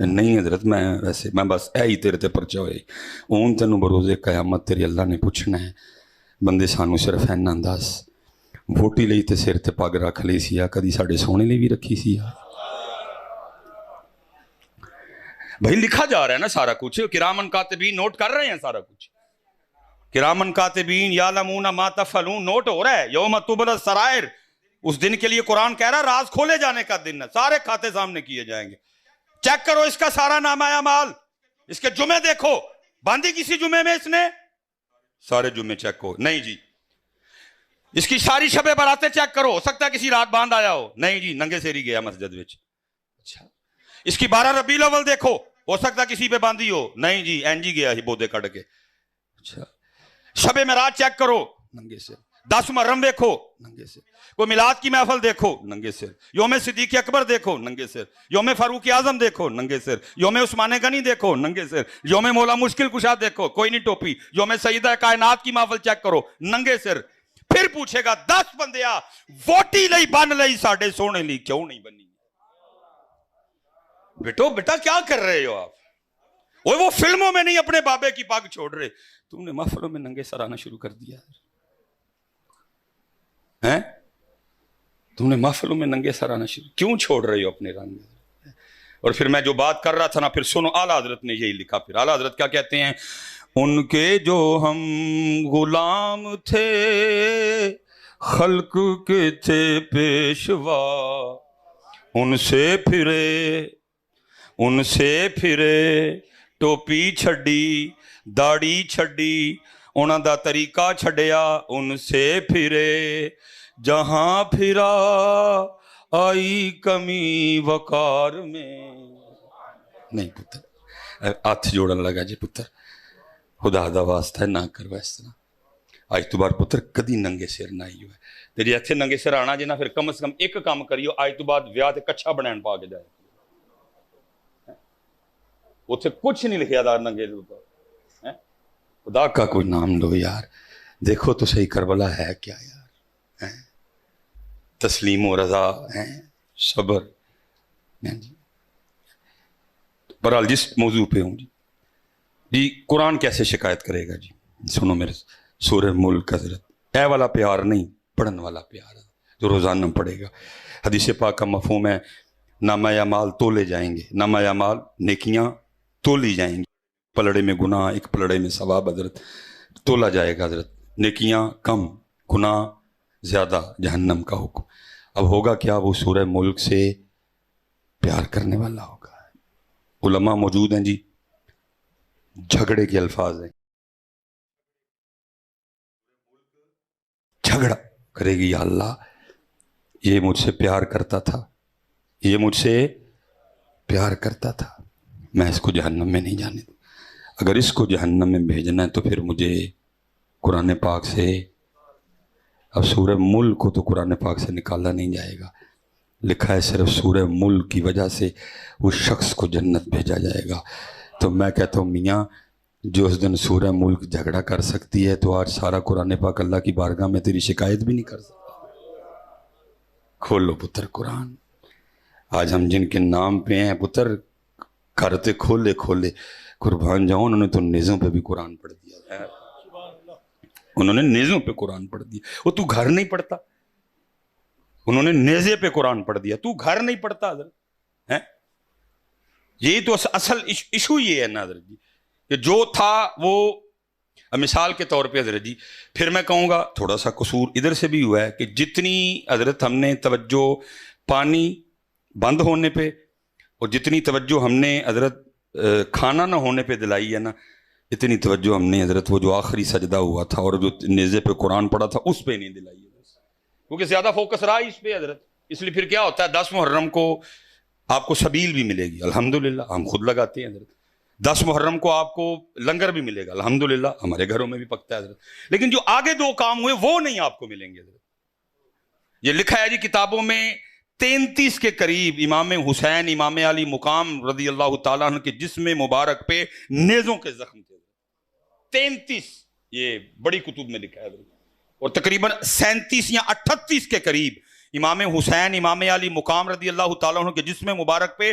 نہیں حضرت میں ویسے میں بس اے ہی تیرے تے پرچا ہوئے اون تینوں بروزے قیامت تیری اللہ نے پوچھنا ہے بندے سانو صرف اینا دس ووٹی لئی تے سر تے پگ رکھ لئی سی یا کدی ساڑے سونے لئی بھی رکھی سی یا بھائی لکھا جا رہا ہے نا سارا کچھ کرامن کاتبین نوٹ کر رہے ہیں سارا کچھ کرامن کاتبین یعلمون ما تفعلون نوٹ ہو رہا ہے یوم تبلی السرائر اس دن کے لیے قرآن کہہ رہا ہے راز کھولے جانے کا دن ہے سارے کھاتے سامنے کیے جائیں گے چیک کرو اس کا سارا نامہ اعمال اس کے جمعے دیکھو باندھی کسی جمعے میں اس نے سارے جمعے چیک کرو نہیں جی اس کی ساری شب براتیں چیک کرو ہو سکتا ہے کسی رات باندھ آیا ہو نہیں جی ننگے سیری گیا مسجد وچ اچھا اس کی 12 ربیع الاول دیکھو ہو سکتا ہے کسی پہ باندھی ہو نہیں جی این جی گیا ہی بودے کٹ کے اچھا شب معراج چیک کرو ننگے سے 10 محرم دیکھو ننگے سے کوئی میلاد کی محفل دیکھو ننگے سر یوم صدیق اکبر دیکھو ننگے سر یوم فاروق اعظم دیکھو ننگے سر یوم عثمان غنی دیکھو ننگے سر یوم مولا مشکل کشا دیکھو کوئی نہیں ٹوپی یوم سیدہ کائنات کی محفل چیک کرو ننگے سر پھر پوچھے گا 10 بندیا ووٹی لئی بن لئی ساڑے سونے لی کیوں نہیں بنی بیٹا کیا کر رہے ہو آپ وہ فلموں میں نہیں اپنے بابے کی پاگ چھوڑ رہے تم نے محفلوں میں ننگے سر آنا شروع کر دیا ہے تم نے محفلوں میں ننگے سر آنا شروع کیوں چھوڑ رہے ہو اپنے رنگ اور پھر میں جو بات کر رہا تھا نا پھر سنو اعلیٰ حضرت نے یہی لکھا پھر اعلیٰ حضرت کیا کہتے ہیں ان کے جو ہم غلام تھے خلق کے تھے پیشوا ان سے پھرے ٹوپی چھڈی داڑھی چھڈی انہاں دا طریقہ چھڈیا ان سے پھرے جہاں پھرا آئی کمی وقار میں نہیں پتر ہاتھ جوڑن لگا جی پتر خدا دا واسطہ ہے نہ کرو اس طرح آج تو بار پتر کدی ننگے سر نہ ہی ہوئے تیری اتھے ننگے سر آنا جنا پھر کم از کم ایک کام کریو آج تو بعد ویاہ تے کچھا بنین پا کے جائے اتھے کچھ نہیں لکھیا دار ننگے دے خدا کا کوئی نام لو یار دیکھو تو صحیح کربلا ہے کیا یار تسلیم و رضا صبر برحال جس موضوع پہ ہوں جی قرآن کیسے شکایت کرے گا جی سنو میرے سورہ ملک حضرت اے والا پیار نہیں پڑھن والا پیار جو روزانہ پڑھے گا حدیث پاک کا مفہوم ہے نامہ اعمال تولے جائیں گے نامہ اعمال نیکیاں تولی جائیں گی پلڑے میں گناہ ایک پلڑے میں ثواب حضرت تولا جائے گا حضرت نیکیاں کم گناہ زیادہ جہنم کا حکم اب ہوگا کیا وہ سورہ ملک سے پیار کرنے والا ہوگا علماء موجود ہیں جی جھگڑے کے الفاظ ہیں جھگڑا کرے گی یا اللہ یہ مجھ سے پیار کرتا تھا یہ مجھ سے پیار کرتا تھا میں اس کو جہنم میں نہیں جانے دوں اگر اس کو جہنم میں بھیجنا ہے تو پھر مجھے قرآن پاک سے اب سورہ ملک کو تو قرآن پاک سے نکالا نہیں جائے گا لکھا ہے صرف سورہ ملک کی وجہ سے اس شخص کو جنت بھیجا جائے گا تو میں کہتا ہوں میاں جو اس دن سورہ ملک جھگڑا کر سکتی ہے تو آج سارا قرآن پاک اللہ کی بارگاہ میں تیری شکایت بھی نہیں کر سکتا کھولو پتر قرآن آج ہم جن کے نام پہ ہیں پتر کرتے کھولے قربان جاؤں انہوں نے تو نیزوں پہ بھی قرآن پڑھ دیا ہے انہوں نے نیزوں پہ قرآن پڑھ دیا وہ تو گھر نہیں پڑھتا انہوں نے نیزے پہ قرآن پڑھ دیا تو گھر نہیں پڑھتا حضرت یہی تو اصل ایشو یہ ہے نا حضرت جی کہ جو تھا وہ مثال کے طور پہ حضرت جی پھر میں کہوں گا تھوڑا سا قصور ادھر سے بھی ہوا ہے کہ جتنی حضرت ہم نے توجہ پانی بند ہونے پہ اور جتنی توجہ ہم نے حضرت کھانا نہ ہونے پہ دلائی ہے نا اتنی توجہ ہم نے حضرت وہ جو آخری سجدہ ہوا تھا اور جو نیزے پہ قرآن پڑھا تھا اس پہ نہیں دلائی ہے کیونکہ زیادہ فوکس رہا اس پہ حضرت اس لیے پھر کیا ہوتا ہے 10 محرم کو آپ کو سبیل بھی ملے گی الحمدللہ ہم خود لگاتے ہیں حضرت 10 محرم کو آپ کو لنگر بھی ملے گا الحمدللہ ہمارے گھروں میں بھی پکتا ہے حضرت لیکن جو آگے 2 کام ہوئے وہ نہیں آپ کو ملیں گے حضرت یہ لکھا ہے جی کتابوں میں 33 کے قریب امام حسین امام علی مقام رضی اللہ تعالیٰ عنہ کے جسم مبارک پہ نیزوں کے زخم تھے 33 یہ بڑی کتب میں لکھا ہے اور تقریباً 37 یا 38 کے قریب امام حسین امام علی مقام رضی اللہ تعالیٰ عنہ کے جسم مبارک پہ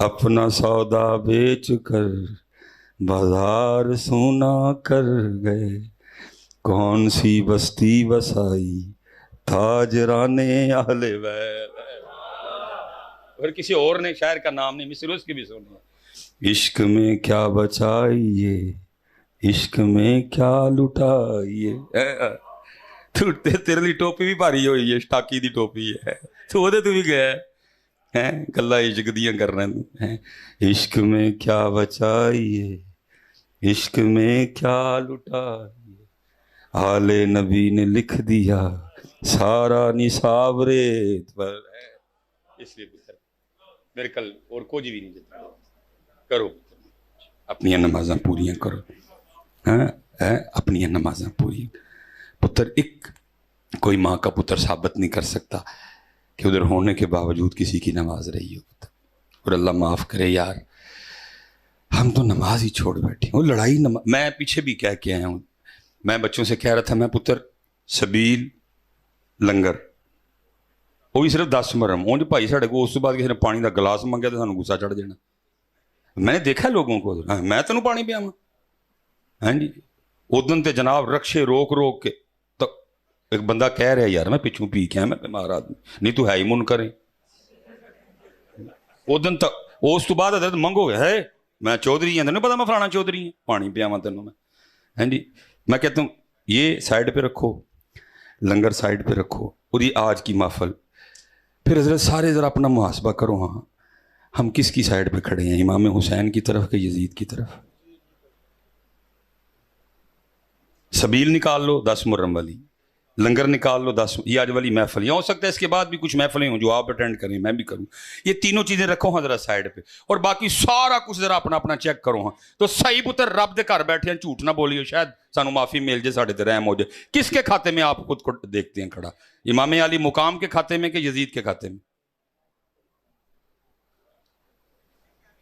اپنا سودا بیچ کر بازار سونا کر گئے، کون سی بستی بسائی تاجران اہل بیت۔ اور کسی اور نے شاعر کا نام نہیں، مصر اس کی بھی سنی، عشق میں کیا بچائیے، عشق میں کیا لٹائیے۔ تیرے لی ٹوپی بھی بھاری ہوئی ہے، سٹاکی دی ٹوپی ہے، تو وہ تو بھی گیا ہے گلا عشق دیاں کر رہے ہیں۔ عشق میں کیا بچائیے، عشق میں کیا لٹائیے، آل نبی نے لکھ دیا سارا نصاب ریت پر ہے۔ اس لیے میرے کل اور کوئی بھی نہیں جاتا، کرو اپنی نمازاں پوریاں کرو، اپنی نمازاں پوری۔ پتر ایک کوئی ماں کا پتر ثابت نہیں کر سکتا کہ ادھر ہونے کے باوجود کسی کی نماز رہی ہو پتر۔ اور اللہ معاف کرے یار، ہم تو نماز ہی چھوڑ بیٹھے، وہ لڑائی میں پیچھے بھی کہہ کے آیا ہوں، میں بچوں سے کہہ رہا تھا، میں پتر سبیل لنگر وہ بھی صرف 10 مرم، اونج بھائی ساڑھے کو اس بعد کسی نے پانی دا گلاس منگیا تو سانوں غصہ چڑھ جانا۔ میں نے دیکھا لوگوں کو، میں تینوں پانی پیاواں؟ ہاں جی، ادن تے جناب رکشے روک روک کے، تو ایک بندہ کہہ رہا ہے یار میں پچھوں پی کے آیا، میں بیمار آدمی، نہیں تو ہے ہی منکر ہے۔ ادن تک اس تو بعد حضرت منگو ہے، میں چودھری ہوں، نہیں پتا میں فلانا چودھری ہوں، پانی پیاواں تینوں میں۔ ہاں جی، میں کہتا ہوں یہ سائڈ پہ رکھو، لنگر سائڈ پہ رکھو، اور یہ آج کی محفل، پھر حضرت سارے ذرا اپنا محاسبہ کرو، ہاں ہم کس کی سائڈ پہ کھڑے ہیں، امام حسین کی طرف کہ یزید کی طرف؟ سبیل نکال لو 10 محرم والی، لنگر نکال لو 10، یہ آج والی محفل، یہ ہو سکتا ہے اس کے بعد بھی کچھ محفلیں ہوں جو آپ اٹینڈ کریں، میں بھی کروں، یہ تینوں چیزیں رکھو ہاں ذرا سائڈ پہ، اور باقی سارا کچھ ذرا اپنا اپنا چیک کرو ہاں۔ تو صحیح پتر رب دے گھر بیٹھے ہیں، جھوٹ نہ بولیو، شاید سانو معافی مل جائے، ساڑھے تے رحم ہو جائے۔ کس کے کھاتے میں آپ خود کو دیکھتے ہیں کھڑا، امام علی مقام کے کھاتے میں کہ یزید کے کھاتے میں؟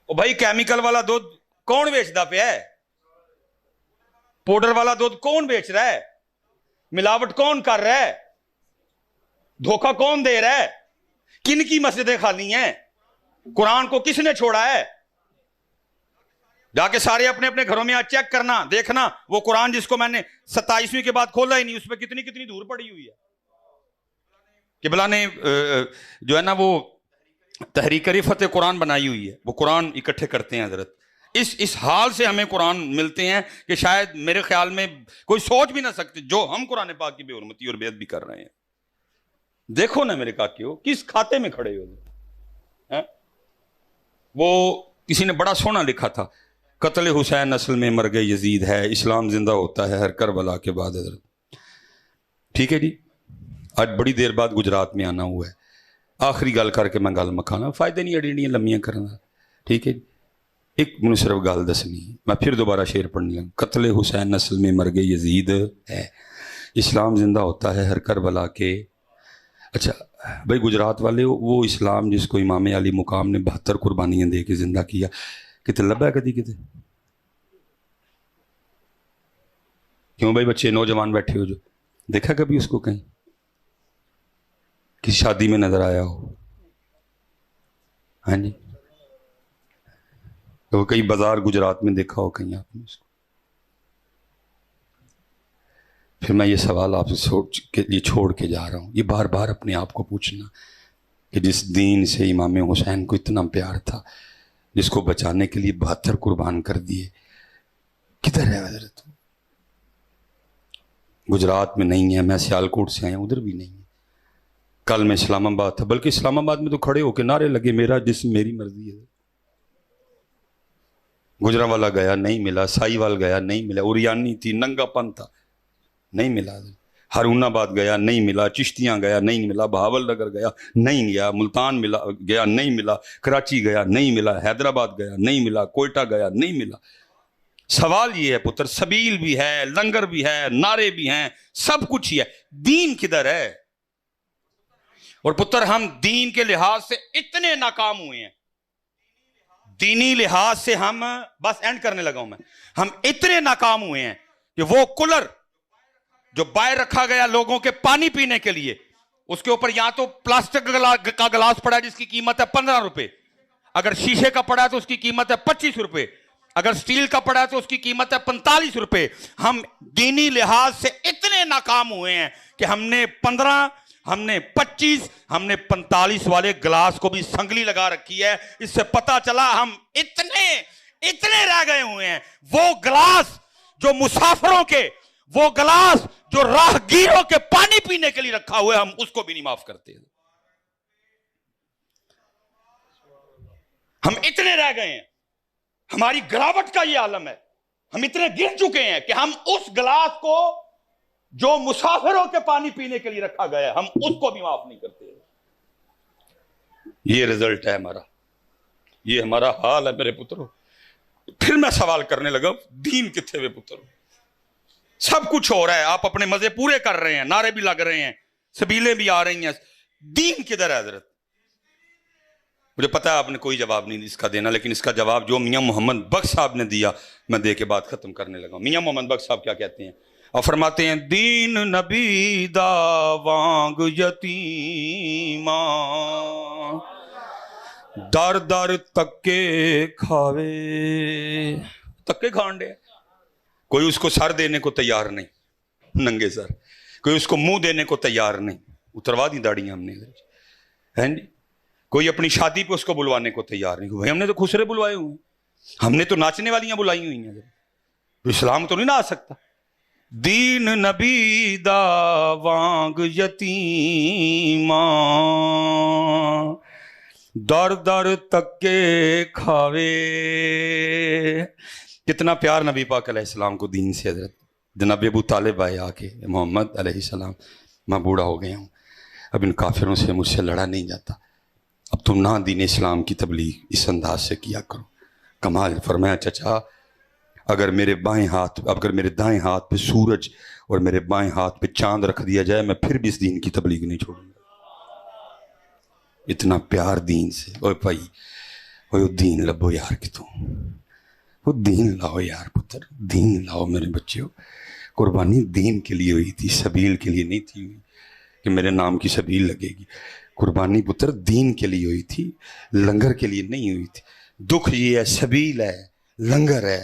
او بھائی کیمیکل والا دودھ کون بیچتا پہ ہے؟ پاؤڈر والا دودھ کون بیچ رہا ہے؟ ملاوٹ کون کر رہا ہے؟ دھوکہ کون دے رہا ہے؟ کن کی مسجدیں خالی ہیں؟ قرآن کو کس نے چھوڑا ہے؟ جا کے سارے اپنے اپنے گھروں میں آج چیک کرنا، دیکھنا وہ قرآن جس کو میں نے 27ویں کے بعد کھولا ہی نہیں، اس پہ کتنی کتنی دور پڑی ہوئی ہے۔ قبلہ نے جو ہے نا وہ تحریک رفعت قرآن بنائی ہوئی ہے، وہ قرآن اکٹھے کرتے ہیں حضرت۔ اس حال سے ہمیں قرآن ملتے ہیں کہ شاید میرے خیال میں کوئی سوچ بھی نہ سکتے جو ہم قرآن پاک کی بے حرمتی اور بے ادبی کر رہے ہیں۔ دیکھو نا میرے کاکیو کس کھاتے میں کھڑے ہو۔ وہ کسی نے بڑا سونا لکھا تھا، قتل حسین اصل میں مرگ یزید ہے، اسلام زندہ ہوتا ہے ہر کربلا کے بعد حضرت۔ ٹھیک ہے جی، آج بڑی دیر بعد گجرات میں آنا ہوا ہے، آخری گل کر کے میں گل مکھانا، فائدے نہیں اڑیڑیاں لمیاں کرنا۔ ٹھیک ہے جی، ایک منو صرف گل دسنی، میں پھر دوبارہ شعر پڑھنے لگا، قتل حسین اصل میں مرگ یزید ہے، اسلام زندہ ہوتا ہے ہر کربلا کے۔ اچھا بھائی گجرات والے، وہ اسلام جس کو امام علی مقام نے 72 قربانیاں دے کے زندہ کیا، کتے لبا ہے کدی کتے؟ کیوں بھائی بچے نوجوان بیٹھے ہو جو دیکھا کبھی اس کو کہیں کسی شادی میں نظر آیا ہو؟ ہاں جی، تو کئی بازار گجرات میں دیکھا ہو کہیں آپ نے اس کو؟ پھر میں یہ سوال آپ سے چھوڑ کے جا رہا ہوں، یہ بار بار اپنے آپ کو پوچھنا کہ جس دین سے امام حسین کو اتنا پیار تھا، جس کو بچانے کے لیے 72 قربان کر دیے، کدھر ہے حضرت؟ گجرات میں نہیں ہے، میں سیالکوٹ سے آیا ہوں، ادھر بھی نہیں ہے۔ کل میں اسلام آباد تھا، بلکہ اسلام آباد میں تو کھڑے ہو کے نعرے لگے میرا جسم میری مرضی ہے۔ گجرانوالا گیا نہیں ملا، سائی وال گیا نہیں ملا، اوریانی تھی، ننگا پن تھا نہیں ملا، ہارون آباد گیا نہیں ملا، چشتیاں گیا نہیں ملا، بہاول نگر گیا نہیں گیا، ملتان گیا نہیں ملا، کراچی گیا نہیں ملا، حیدرآباد گیا نہیں ملا، کوئٹہ گیا نہیں ملا۔ سوال یہ ہے پتر، سبیل بھی ہے، لنگر بھی ہے، نعرے بھی ہیں، سب کچھ ہی ہے، دین کدھر ہے؟ اور پتر ہم دین کے لحاظ سے اتنے ناکام ہوئے ہیں، دینی لحاظ سے ہم، بس اینڈ کرنے لگا ہوں میں، ہم اتنے ناکام ہوئے ہیں کہ وہ کولر جو باہر رکھا گیا لوگوں کے پانی پینے کے لیے، اس کے اوپر یا تو پلاسٹک کا گلاس پڑا ہے جس کی قیمت ہے 15 روپے، اگر شیشے کا پڑا ہے تو اس کی قیمت ہے 25 روپے, اگر سٹیل کا پڑا ہے تو اس کی قیمت ہے 45 روپے. ہم دینی لحاظ سے اتنے ناکام ہوئے ہیں کہ ہم نے 15, ہم نے 25, ہم نے 45 والے گلاس کو بھی سنگلی لگا رکھی ہے. اس سے پتا چلا ہم اتنے رہ گئے ہوئے ہیں. وہ گلاس جو مسافروں کے, وہ گلاس جو راہگیروں کے پانی پینے کے لیے رکھا ہوا ہے, ہم اس کو بھی نہیں معاف کرتے. ہم اتنے رہ گئے ہیں, ہماری گراوٹ کا یہ عالم ہے. ہم اتنے گر چکے ہیں کہ ہم اس گلاس کو جو مسافروں کے پانی پینے کے لیے رکھا گیا ہے, ہم اس کو بھی معاف نہیں کرتے. یہ رزلٹ ہے ہمارا, یہ ہمارا حال ہے میرے پترو. پھر میں سوال کرنے لگا, دین کتنے ہوئے پترو؟ سب کچھ ہو رہا ہے, آپ اپنے مزے پورے کر رہے ہیں, نعرے بھی لگ رہے ہیں, سبیلیں بھی آ رہی ہیں, دین کدھر ہے حضرت؟ مجھے پتا ہے آپ نے کوئی جواب نہیں اس کا دینا, لیکن اس کا جواب جو میاں محمد بخش صاحب نے دیا میں دے کے بعد ختم کرنے لگا. میاں محمد بخش صاحب کیا کہتے ہیں, اور فرماتے ہیں دین نبی دا وانگ یتیماں در در تکے کھاوے. تکے کھان دے, کوئی اس کو سر دینے کو تیار نہیں, ننگے سر, کوئی اس کو منہ دینے کو تیار نہیں, اتروا دی داڑیاں ہم نے ہیں جی. کوئی اپنی شادی پہ اس کو بلوانے کو تیار نہیں. بھائی ہم نے تو خسرے بلوائے ہوئے ہیں, ہم نے تو ناچنے والیاں بلائی ہوئی ہیں, اسلام تو نہیں نہ آ سکتا. دین نبی دا وانگ یتیماں در در تکے کھاوے. کتنا پیار نبی پاک علیہ السلام کو دین سے. حضرت جناب ابو طالب آئے آ کے, محمد علیہ السلام میں بوڑھا ہو گیا ہوں, اب ان کافروں سے مجھ سے لڑا نہیں جاتا, اب تم نہ دین اسلام کی تبلیغ اس انداز سے کیا کرو. کمال فرمایا چچا, اگر میرے دائیں ہاتھ پہ سورج اور میرے بائیں ہاتھ پہ چاند رکھ دیا جائے, میں پھر بھی اس دین کی تبلیغ نہیں چھوڑوں گا. اتنا پیار دین سے. اوے بھائی, وہ دین لبو یار, کتوں وہ دین لاؤ یار پتر, دین لاؤ میرے بچیوں. قربانی دین کے لیے ہوئی تھی, سبیل کے لیے نہیں تھی ہوئی کہ میرے نام کی سبیل لگے گی. قربانی پتر دین کے لیے ہوئی تھی, لنگر کے لیے نہیں ہوئی تھی. دکھ یہ ہے, سبیل ہے, لنگر ہے.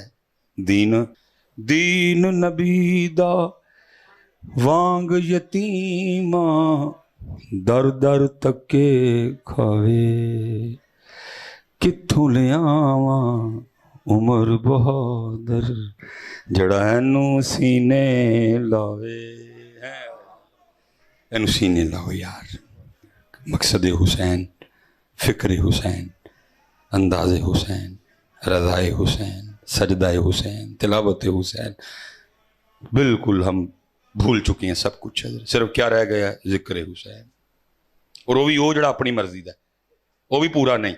دین نبی دا وانگ یتیماں در در تکے کھاوے. کتھوں لے آواں عمر بہادر جڑا اینو سینے لاوے. اینو سینے لاؤ یار. مقصد حسین, فکر حسین, انداز حسین, رضائے حسین, سجدہ حسین, تلاوت حسین, بالکل ہم بھول چکے ہیں سب کچھ. صرف کیا رہ گیا, ذکر حسین. اور وہ بھی وہ جڑا اپنی مرضی دا, وہ بھی پورا نہیں.